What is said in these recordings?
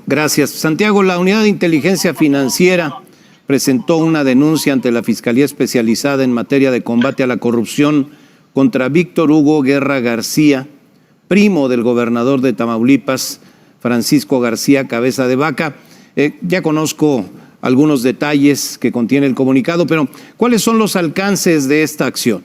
Gracias. Santiago, la Unidad de Inteligencia Financiera presentó una denuncia ante la Fiscalía Especializada en materia de combate a la corrupción contra Víctor Hugo Guerra García, primo del gobernador de Tamaulipas, Francisco García Cabeza de Vaca. Ya conozco algunos detalles que contiene el comunicado, pero ¿cuáles son los alcances de esta acción?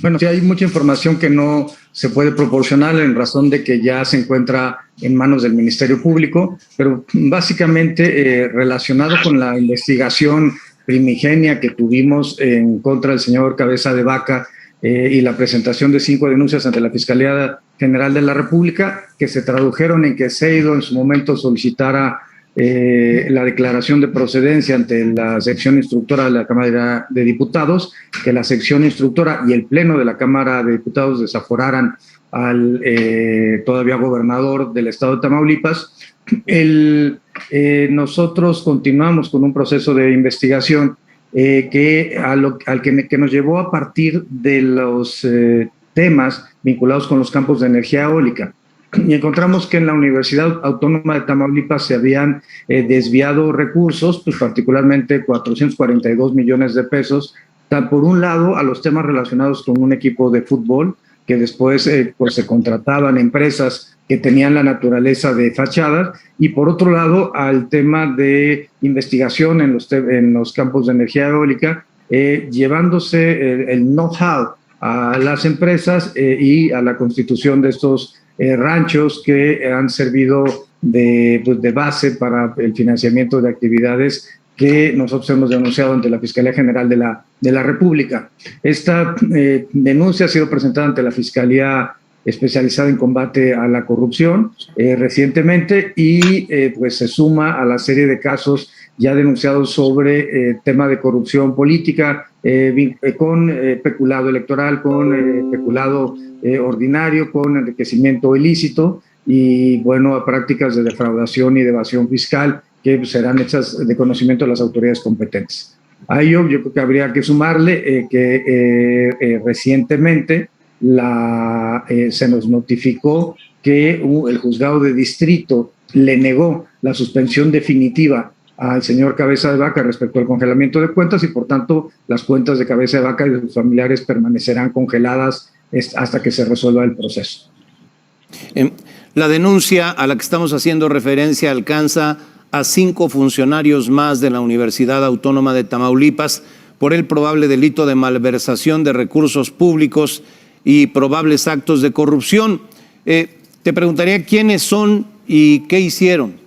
Bueno, sí hay mucha información que no se puede proporcionar en razón de que ya se encuentra en manos del Ministerio Público, pero básicamente relacionado con la investigación primigenia que tuvimos en contra del señor Cabeza de Vaca y la presentación de 5 denuncias ante la Fiscalía General de la República, que se tradujeron en que Seido en su momento solicitara la declaración de procedencia ante la sección instructora de la Cámara de Diputados, que la sección instructora y el Pleno de la Cámara de Diputados desaforaran al todavía gobernador del estado de Tamaulipas. Nosotros continuamos con un proceso de investigación que nos llevó a partir de los temas vinculados con los campos de energía eólica. Y encontramos que en la Universidad Autónoma de Tamaulipas se habían desviado recursos, pues particularmente 442 millones de pesos, por un lado a los temas relacionados con un equipo de fútbol, que después pues se contrataban empresas que tenían la naturaleza de fachadas, y por otro lado al tema de investigación en los campos de energía eólica, llevándose el know-how a las empresas y a la constitución de estos ranchos que han servido de base para el financiamiento de actividades que nosotros hemos denunciado ante la Fiscalía General de la República. Esta denuncia ha sido presentada ante la Fiscalía Especializada en Combate a la Corrupción recientemente y pues se suma a la serie de casos ya denunciados sobre tema de corrupción política, con peculado electoral, con peculado ordinario, con enriquecimiento ilícito y, bueno, a prácticas de defraudación y de evasión fiscal que serán hechas de conocimiento de las autoridades competentes. A ello yo creo que habría que sumarle que recientemente se nos notificó que el juzgado de distrito le negó la suspensión definitiva al señor Cabeza de Vaca respecto al congelamiento de cuentas y por tanto las cuentas de Cabeza de Vaca y de sus familiares permanecerán congeladas hasta que se resuelva el proceso. La denuncia a la que estamos haciendo referencia alcanza a 5 funcionarios más de la Universidad Autónoma de Tamaulipas por el probable delito de malversación de recursos públicos y probables actos de corrupción. Te preguntaría quiénes son y qué hicieron.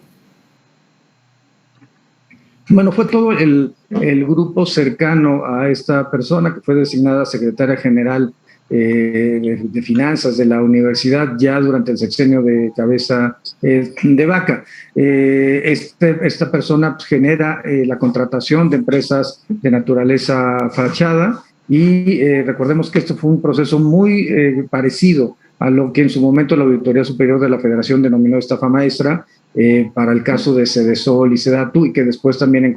Bueno, fue todo el grupo cercano a esta persona que fue designada secretaria general de Finanzas de la universidad ya durante el sexenio de Cabeza de Vaca. Esta persona pues, genera la contratación de empresas de naturaleza fachada y recordemos que esto fue un proceso muy parecido a lo que en su momento la Auditoría Superior de la Federación denominó estafa maestra para el caso de Sedesol y Sedatu y que después también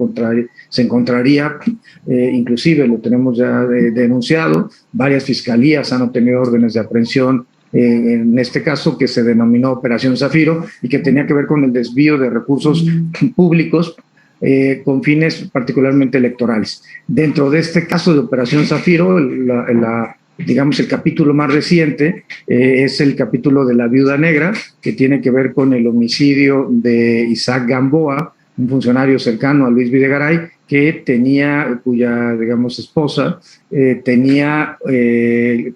se encontraría, inclusive lo tenemos ya denunciado, varias fiscalías han obtenido órdenes de aprehensión en este caso que se denominó Operación Zafiro y que tenía que ver con el desvío de recursos públicos con fines particularmente electorales. Dentro de este caso de Operación Zafiro, digamos, el capítulo más reciente es el capítulo de la Viuda Negra, que tiene que ver con el homicidio de Isaac Gamboa, un funcionario cercano a Luis Videgaray, cuya, digamos, esposa tenía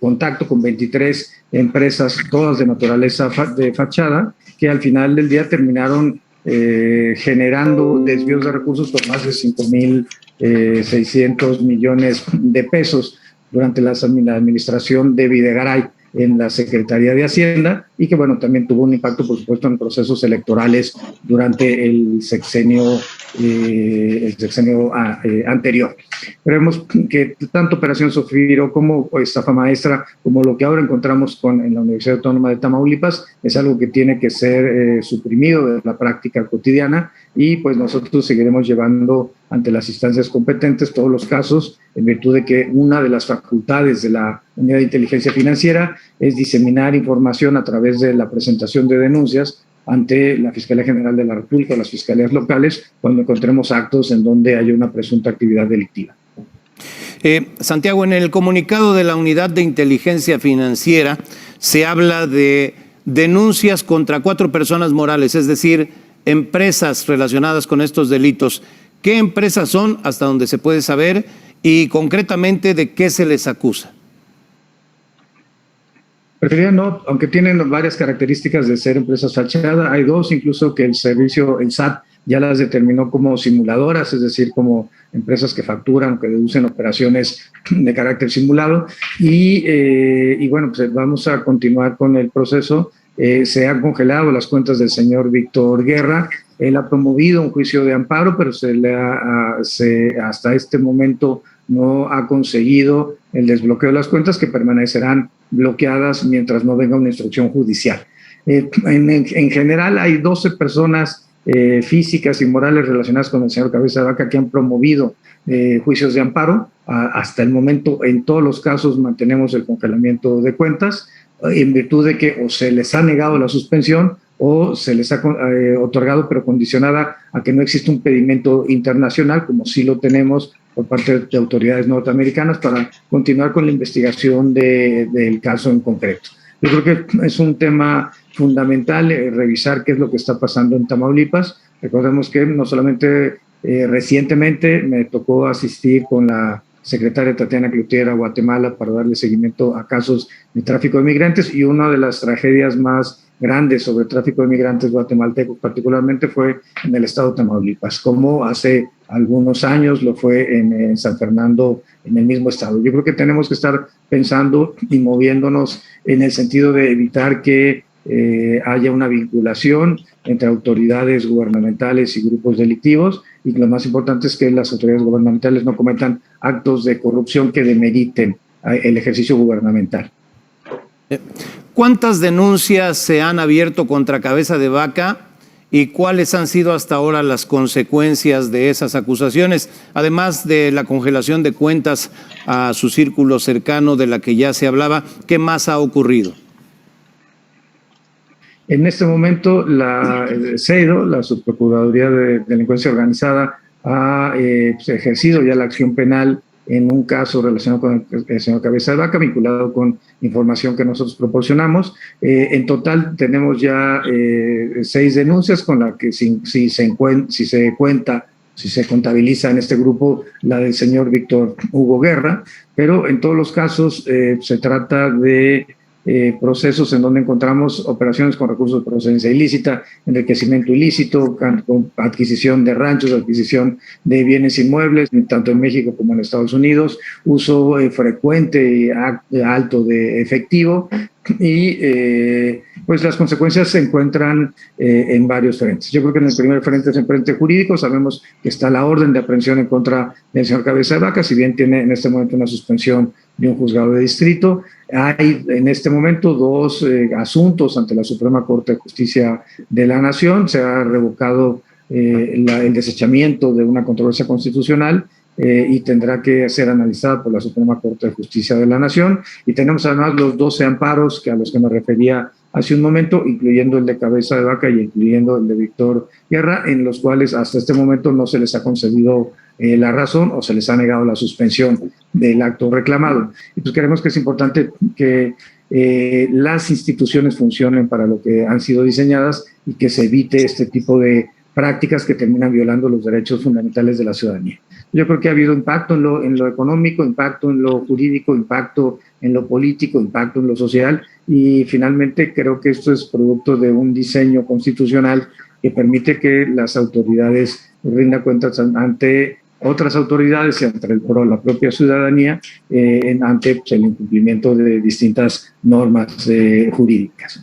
contacto con 23 empresas, todas de naturaleza de fachada, que al final del día terminaron generando desvíos de recursos por más de 5,600 millones de pesos durante la administración de Videgaray en la Secretaría de Hacienda y que, bueno, también tuvo un impacto, por supuesto, en procesos electorales durante el sexenio anterior. Creemos que tanto Operación Zafiro como estafa maestra, como lo que ahora encontramos en la Universidad Autónoma de Tamaulipas, es algo que tiene que ser suprimido de la práctica cotidiana y pues nosotros seguiremos llevando ante las instancias competentes todos los casos en virtud de que una de las facultades de la Unidad de Inteligencia Financiera es diseminar información a través través de la presentación de denuncias ante la Fiscalía General de la República o las fiscalías locales cuando encontremos actos en donde haya una presunta actividad delictiva. Santiago, en el comunicado de la Unidad de Inteligencia Financiera se habla de denuncias contra 4 personas morales, es decir, empresas relacionadas con estos delitos. ¿Qué empresas son, hasta donde se puede saber, y concretamente de qué se les acusa? Preferiría no, aunque tienen varias características de ser empresas fachadas. Hay 2 incluso que el SAT ya las determinó como simuladoras, es decir, como empresas que facturan, que deducen operaciones de carácter simulado. Y bueno, pues vamos a continuar con el proceso. Se han congelado las cuentas del señor Víctor Guerra. Él ha promovido un juicio de amparo, pero hasta este momento no ha conseguido el desbloqueo de las cuentas, que permanecerán bloqueadas mientras no venga una instrucción judicial. En general hay 12 personas físicas y morales relacionadas con el señor Cabeza de Vaca que han promovido juicios de amparo. Hasta el momento, en todos los casos, mantenemos el congelamiento de cuentas en virtud de que o se les ha negado la suspensión o se les ha otorgado, pero condicionada a que no existe un pedimento internacional, como sí lo tenemos por parte de autoridades norteamericanas, para continuar con la investigación del caso en concreto. Yo creo que es un tema fundamental revisar qué es lo que está pasando en Tamaulipas. Recordemos que no solamente recientemente me tocó asistir con la secretaria Tatiana Cloutier a Guatemala para darle seguimiento a casos de tráfico de migrantes, y una de las tragedias más grandes sobre tráfico de migrantes guatemaltecos particularmente fue en el estado de Tamaulipas, como hace algunos años lo fue en San Fernando, en el mismo estado. Yo creo que tenemos que estar pensando y moviéndonos en el sentido de evitar que haya una vinculación entre autoridades gubernamentales y grupos delictivos, y lo más importante es que las autoridades gubernamentales no cometan actos de corrupción que demeriten el ejercicio gubernamental. ¿Cuántas denuncias se han abierto contra Cabeza de Vaca y cuáles han sido hasta ahora las consecuencias de esas acusaciones, además de la congelación de cuentas a su círculo cercano de la que ya se hablaba? ¿Qué más ha ocurrido? En este momento, la CEIDO, la Subprocuraduría de Delincuencia Organizada, ha ejercido ya la acción penal en un caso relacionado con el señor Cabeza de Vaca, vinculado con información que nosotros proporcionamos. En total tenemos ya 6 denuncias, con la que si se contabiliza en este grupo la del señor Víctor Hugo Guerra, pero en todos los casos se trata de procesos en donde encontramos operaciones con recursos de procedencia ilícita, enriquecimiento ilícito, adquisición de ranchos, adquisición de bienes inmuebles, tanto en México como en Estados Unidos, uso frecuente y alto de efectivo, y pues las consecuencias se encuentran en varios frentes. Yo creo que en el primer frente es el frente jurídico. Sabemos que está la orden de aprehensión en contra del señor Cabeza de Vaca, si bien tiene en este momento una suspensión de un juzgado de distrito. Hay en este momento 2 asuntos ante la Suprema Corte de Justicia de la Nación. Se ha revocado el desechamiento de una controversia constitucional y tendrá que ser analizada por la Suprema Corte de Justicia de la Nación. Y tenemos además los 12 amparos a los que me refería hace un momento, incluyendo el de Cabeza de Vaca y incluyendo el de Víctor Guerra, en los cuales hasta este momento no se les ha concedido la razón o se les ha negado la suspensión del acto reclamado. Y pues creemos que es importante que las instituciones funcionen para lo que han sido diseñadas y que se evite este tipo de prácticas que terminan violando los derechos fundamentales de la ciudadanía. Yo creo que ha habido impacto en lo económico, impacto en lo jurídico, impacto en lo político, impacto en lo social, y finalmente creo que esto es producto de un diseño constitucional que permite que las autoridades rindan cuentas ante otras autoridades y ante la propia ciudadanía ante el incumplimiento de distintas normas jurídicas.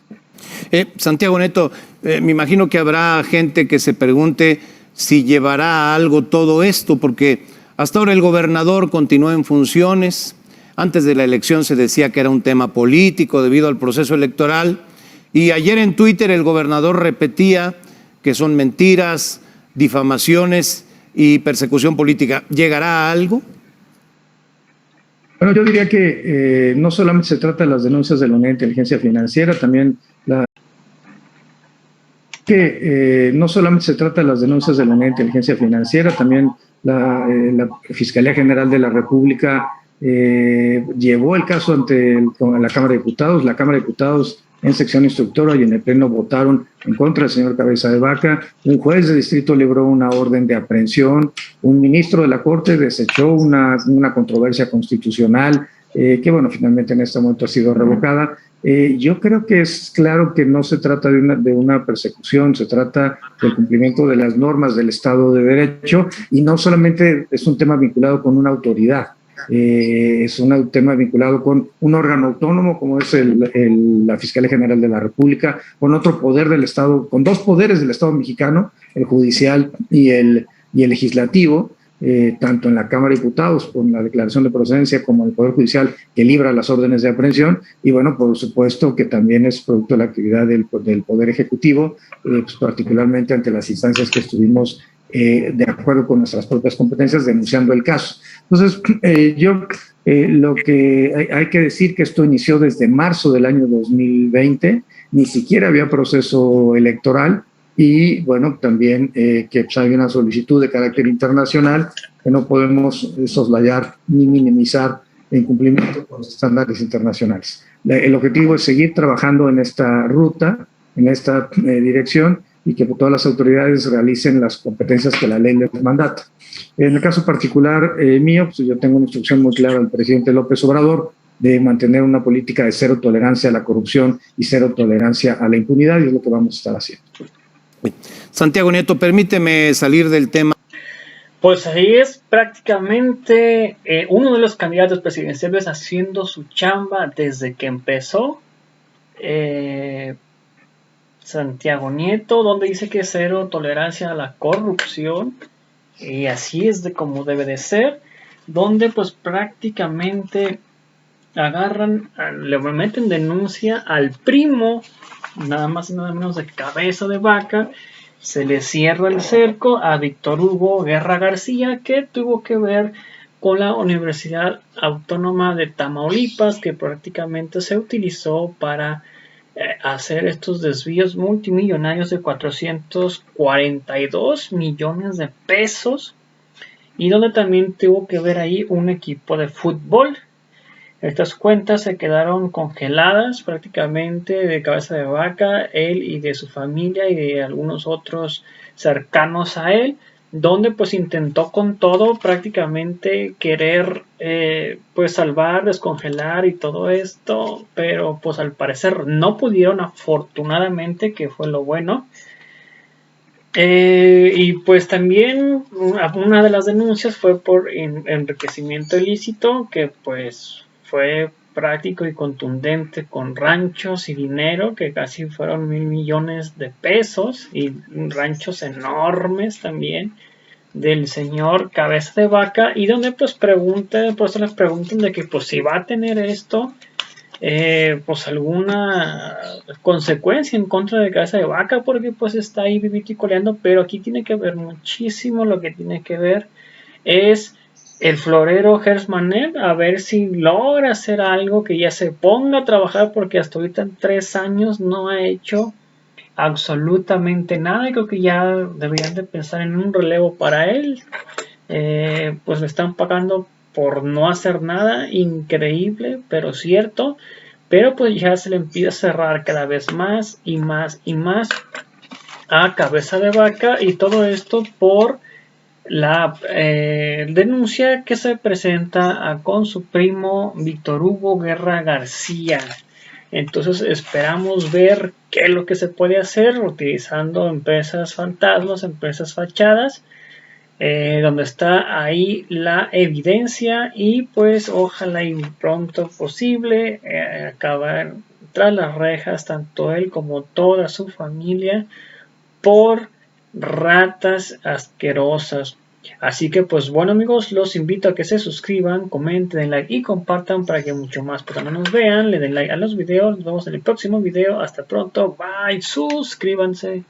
Santiago Neto, me imagino que habrá gente que se pregunte si llevará a algo todo esto, porque hasta ahora el gobernador continúa en funciones. Antes de la elección se decía que era un tema político debido al proceso electoral, y ayer en Twitter el gobernador repetía que son mentiras, difamaciones y persecución política. ¿Llegará a algo? Bueno, yo diría que no solamente se trata de las denuncias de la Unidad de Inteligencia Financiera, también no solamente se trata de las denuncias de la Unidad de Inteligencia Financiera, también la Fiscalía General de la República llevó el caso ante la Cámara de Diputados. La Cámara de Diputados en sección instructora y en el Pleno votaron en contra del señor Cabeza de Vaca. Un juez de distrito libró una orden de aprehensión. Un ministro de la Corte desechó una controversia constitucional que, bueno, finalmente en este momento ha sido revocada. Yo creo que es claro que no se trata de una persecución, se trata del cumplimiento de las normas del Estado de Derecho y no solamente es un tema vinculado con una autoridad, es un tema vinculado con un órgano autónomo como es la Fiscalía General de la República, con otro poder del Estado, con dos poderes del Estado mexicano, el judicial y el legislativo. Tanto en la Cámara de Diputados con la declaración de procedencia como en el Poder Judicial que libra las órdenes de aprehensión y bueno, por supuesto que también es producto de la actividad del Poder Ejecutivo, pues particularmente ante las instancias que estuvimos de acuerdo con nuestras propias competencias denunciando el caso. Entonces, lo que hay que decir que esto inició desde marzo del año 2020, ni siquiera había proceso electoral. Y bueno, también que pues, hay una solicitud de carácter internacional que no podemos soslayar ni minimizar en cumplimiento con los estándares internacionales. El objetivo es seguir trabajando en esta ruta, en esta dirección y que todas las autoridades realicen las competencias que la ley les mandata. En el caso particular mío, pues yo tengo una instrucción muy clara del presidente López Obrador de mantener una política de cero tolerancia a la corrupción y cero tolerancia a la impunidad y es lo que vamos a estar haciendo. Santiago Nieto, permíteme salir del tema. Pues ahí es prácticamente uno de los candidatos presidenciales haciendo su chamba desde que empezó. Santiago Nieto, donde dice que cero tolerancia a la corrupción. Y así es de como debe de ser. Donde pues prácticamente agarran, le meten denuncia al primo, nada más y nada menos de Cabeza de Vaca. Se le cierra el cerco a Víctor Hugo Guerra García, que tuvo que ver con la Universidad Autónoma de Tamaulipas, que prácticamente se utilizó para hacer estos desvíos multimillonarios de 442 millones de pesos, y donde también tuvo que ver ahí un equipo de fútbol. Estas cuentas se quedaron congeladas prácticamente de Cabeza de Vaca, él y de su familia y de algunos otros cercanos a él, donde pues intentó con todo prácticamente querer pues salvar, descongelar y todo esto, pero pues al parecer no pudieron, afortunadamente, que fue lo bueno. Y pues también una de las denuncias fue por enriquecimiento ilícito, que pues fue práctico y contundente, con ranchos y dinero que casi fueron 1,000 millones de pesos, y ranchos enormes también del señor Cabeza de Vaca, y donde pues pues les preguntan de que pues si va a tener esto pues alguna consecuencia en contra de Cabeza de Vaca, porque pues está ahí vivito y coleando. Pero aquí tiene que ver muchísimo, lo que tiene que ver es el florero Gers Manel, a ver si logra hacer algo, que ya se ponga a trabajar, porque hasta ahorita en 3 años no ha hecho absolutamente nada, y creo que ya deberían de pensar en un relevo para él. Pues le están pagando por no hacer nada, increíble pero cierto, pero pues ya se le empieza a cerrar cada vez más y más y más a Cabeza de Vaca, y todo esto por la denuncia que se presenta con su primo Víctor Hugo Guerra García. Entonces esperamos ver qué es lo que se puede hacer utilizando empresas fantasmas, empresas fachadas, donde está ahí la evidencia, y pues ojalá y pronto posible acabar tras las rejas tanto él como toda su familia por ratas asquerosas. Así que pues bueno, amigos, los invito a que se suscriban, comenten, den like y compartan para que mucho más personas nos vean. Le den like a los videos. Nos vemos en el próximo video. Hasta pronto. Bye. Suscríbanse.